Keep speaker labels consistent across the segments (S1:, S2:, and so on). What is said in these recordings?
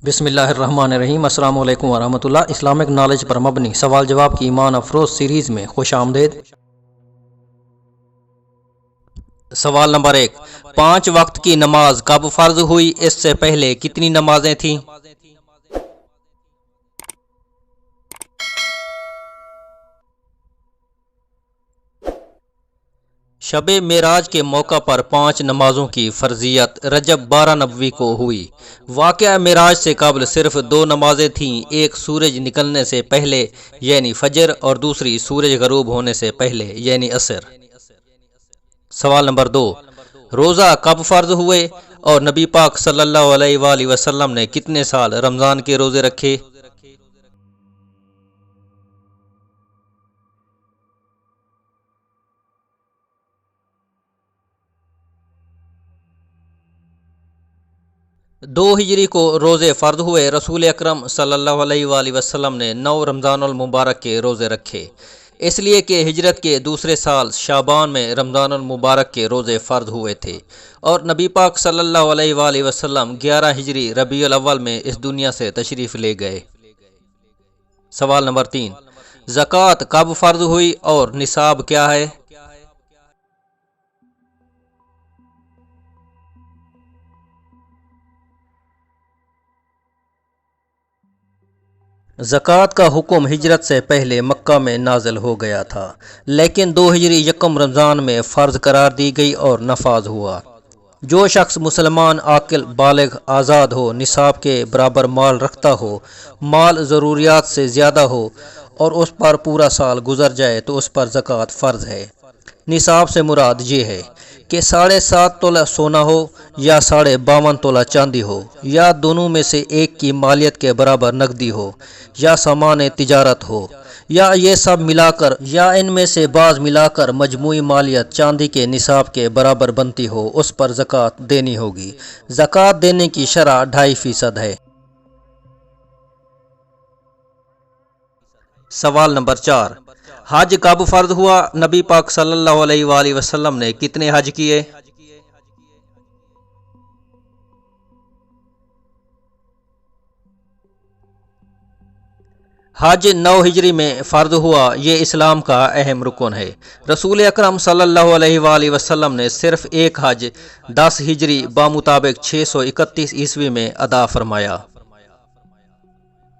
S1: بسم اللہ الرحمن الرحیم۔ السلام علیکم ورحمۃ اللہ۔ اسلامک نالج پر مبنی سوال جواب کی ایمان افروز سیریز میں خوش آمدید۔ سوال نمبر 1، 5 وقت کی نماز کب فرض ہوئی؟ اس سے پہلے کتنی نمازیں تھیں؟ شب معراج کے موقع پر 5 نمازوں کی فرضیت رجب 12 نبوی کو ہوئی۔ واقعہ معراج سے قبل صرف 2 نمازیں تھیں، ایک سورج نکلنے سے پہلے یعنی فجر اور دوسری سورج غروب ہونے سے پہلے یعنی عصر۔ سوال نمبر 2، روزہ کب فرض ہوئے اور نبی پاک صلی اللہ علیہ وآلہ وسلم نے کتنے سال رمضان کے روزے رکھے؟ دو ہجری کو روزے فرض ہوئے۔ رسول اکرم صلی اللہ علیہ وآلہ وسلم نے 9 رمضان المبارک کے روزے رکھے، اس لیے کہ ہجرت کے دوسرے سال شعبان میں رمضان المبارک کے روزے فرض ہوئے تھے، اور نبی پاک صلی اللہ علیہ وآلہ وسلم 11 ہجری ربیع الاول میں اس دنیا سے تشریف لے گئے۔ سوال نمبر 3، زکوٰۃ کب فرض ہوئی اور نصاب کیا ہے؟ زکوٰۃ کا حکم ہجرت سے پہلے مکہ میں نازل ہو گیا تھا، لیکن 2 ہجری یکم رمضان میں فرض قرار دی گئی اور نفاذ ہوا۔ جو شخص مسلمان عاقل بالغ آزاد ہو، نصاب کے برابر مال رکھتا ہو، مال ضروریات سے زیادہ ہو اور اس پر پورا سال گزر جائے تو اس پر زکوٰۃ فرض ہے۔ نصاب سے مراد یہ ہے کہ 7.5 تولہ سونا ہو یا 52.5 تولہ چاندی ہو، یا دونوں میں سے ایک کی مالیت کے برابر نقدی ہو، یا سامان تجارت ہو، یا یہ سب ملا کر یا ان میں سے بعض ملا کر مجموعی مالیت چاندی کے نصاب کے برابر بنتی ہو، اس پر زکوٰۃ دینی ہوگی۔ زکوٰۃ دینے کی شرح 2.5% ہے۔ سوال نمبر 4، حج کب فرض ہوا؟ نبی پاک صلی اللہ علیہ وآلہ وسلم نے کتنے حج کیے؟ حج 9 ہجری میں فرض ہوا، یہ اسلام کا اہم رکن ہے۔ رسول اکرم صلی اللہ علیہ وآلہ وسلم نے صرف ایک حج 10 ہجری بمطابق 631 عیسوی میں ادا فرمایا۔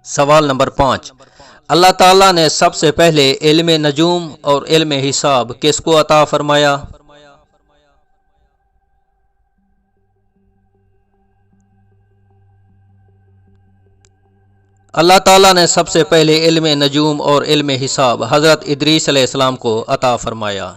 S1: سوال نمبر 5، اللہ تعالیٰ نے سب سے پہلے علم نجوم اور علم حساب کس کو عطا فرمایا؟ اللہ تعالیٰ نے سب سے پہلے علم نجوم اور علم حساب حضرت ادریس علیہ السلام کو عطا فرمایا۔